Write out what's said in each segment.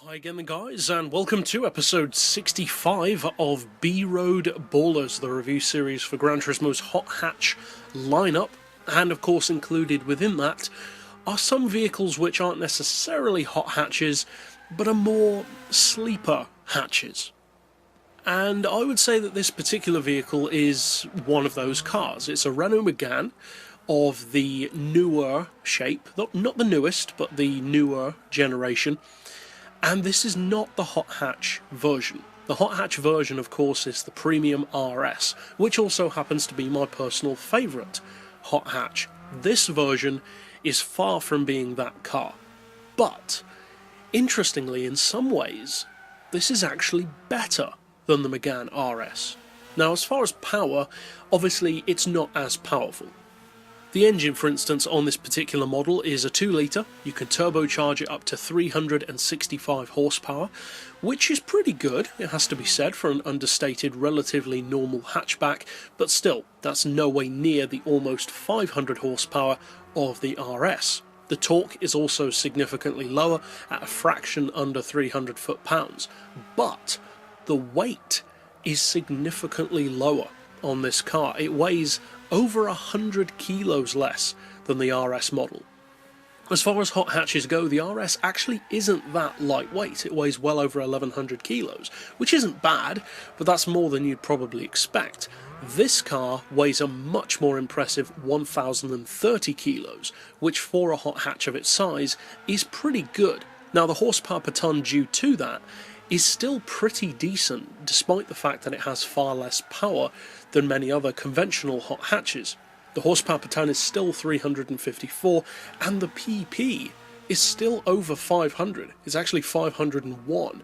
Hi again guys, and welcome to episode 65 of B-Road Ballers, the review series for Gran Turismo's hot hatch lineup, and of course included within that are some vehicles which aren't necessarily hot hatches, but are more sleeper hatches. And I would say that this particular vehicle is one of those cars. It's a Renault Megane of the newer shape, not the newest, but the newer generation. And this is not the hot hatch version. The hot hatch version, of course, is the Premium RS, which also happens to be my personal favourite hot hatch. This version is far from being that car. But, interestingly, in some ways, this is actually better than the Megane RS. Now, as far as power, obviously it's not as powerful. The engine, for instance, on this particular model is a 2 litre. You can turbocharge it up to 365 horsepower, which is pretty good, it has to be said, for an understated, relatively normal hatchback, but still, that's no way near the almost 500 horsepower of the RS. The torque is also significantly lower, at a fraction under 300 foot-pounds, but the weight is significantly lower on this car. It weighs over 100 kilos less than the RS model. As far as hot hatches go, the RS actually isn't that lightweight. It weighs well over 1100 kilos, which isn't bad, but that's more than you'd probably expect. This car weighs a much more impressive 1030 kilos, which for a hot hatch of its size is pretty good. Now, the horsepower per tonne due to that is still pretty decent, despite the fact that it has far less power than many other conventional hot hatches. The horsepower per tonne is still 354, and the PP is still over 500. It's actually 501.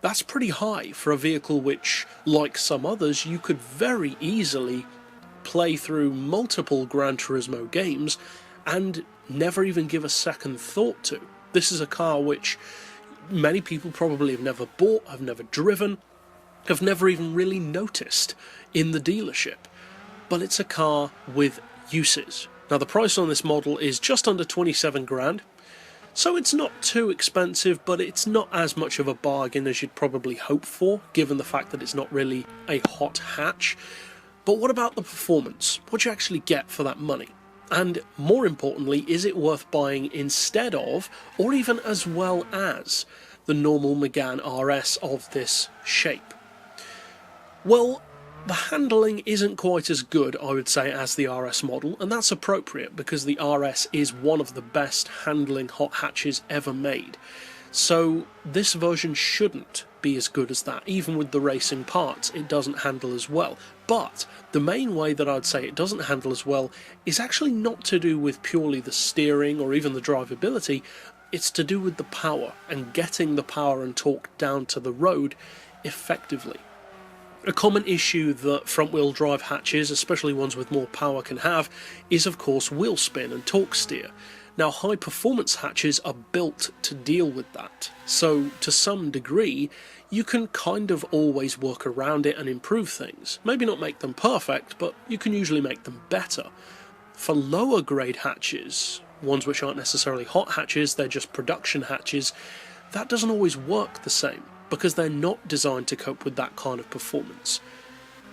That's pretty high for a vehicle which, like some others, you could very easily play through multiple Gran Turismo games and never even give a second thought to. This is a car which many people probably have never bought, have never driven, have never even really noticed in the dealership. But it's a car with uses. Now, the price on this model is just under 27 grand, so it's not too expensive, but it's not as much of a bargain as you'd probably hope for, given the fact that it's not really a hot hatch. But what about the performance? What do you actually get for that money? And more importantly, is it worth buying instead of, or even as well as, the normal Megane RS of this shape? Well, the handling isn't quite as good, I would say, as the RS model, and that's appropriate because the RS is one of the best handling hot hatches ever made. So this version shouldn't be as good as that. Even with the racing parts, it doesn't handle as well. But the main way that I'd say it doesn't handle as well is actually not to do with purely the steering or even the drivability. It's to do with the power and getting the power and torque down to the road effectively. A common issue that front-wheel drive hatches, especially ones with more power, can have is of course wheel spin and torque steer. Now, high-performance hatches are built to deal with that, so to some degree you can kind of always work around it and improve things. Maybe not make them perfect, but you can usually make them better. For lower grade hatches, ones which aren't necessarily hot hatches, they're just production hatches, that doesn't always work the same, because they're not designed to cope with that kind of performance.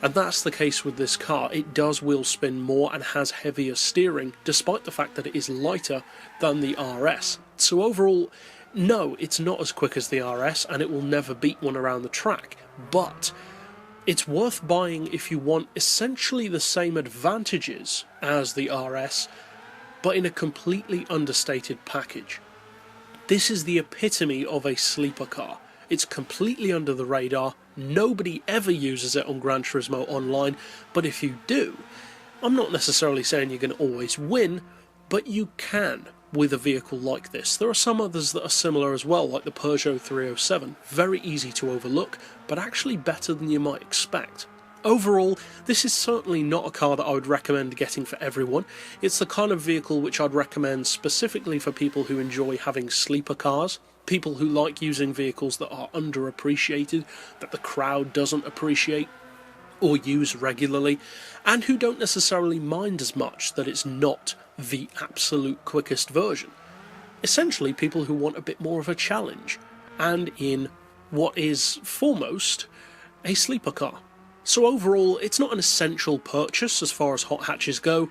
And that's the case with this car. It does wheel spin more and has heavier steering, despite the fact that it is lighter than the RS. So overall, no, it's not as quick as the RS, and it will never beat one around the track. But it's worth buying if you want essentially the same advantages as the RS, but in a completely understated package. This is the epitome of a sleeper car. It's completely under the radar, nobody ever uses it on Gran Turismo Online, but if you do, I'm not necessarily saying you're going to always win, but you can with a vehicle like this. There are some others that are similar as well, like the Peugeot 307, very easy to overlook, but actually better than you might expect. Overall, this is certainly not a car that I would recommend getting for everyone. It's the kind of vehicle which I'd recommend specifically for people who enjoy having sleeper cars, people who like using vehicles that are underappreciated, that the crowd doesn't appreciate or use regularly, and who don't necessarily mind as much that it's not the absolute quickest version. Essentially, people who want a bit more of a challenge. and in what is foremost a sleeper car. So overall, it's not an essential purchase as far as hot hatches go,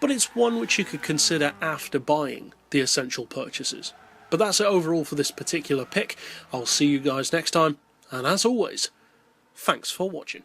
but it's one which you could consider after buying the essential purchases. But that's it overall for this particular pick. I'll see you guys next time, and as always, thanks for watching.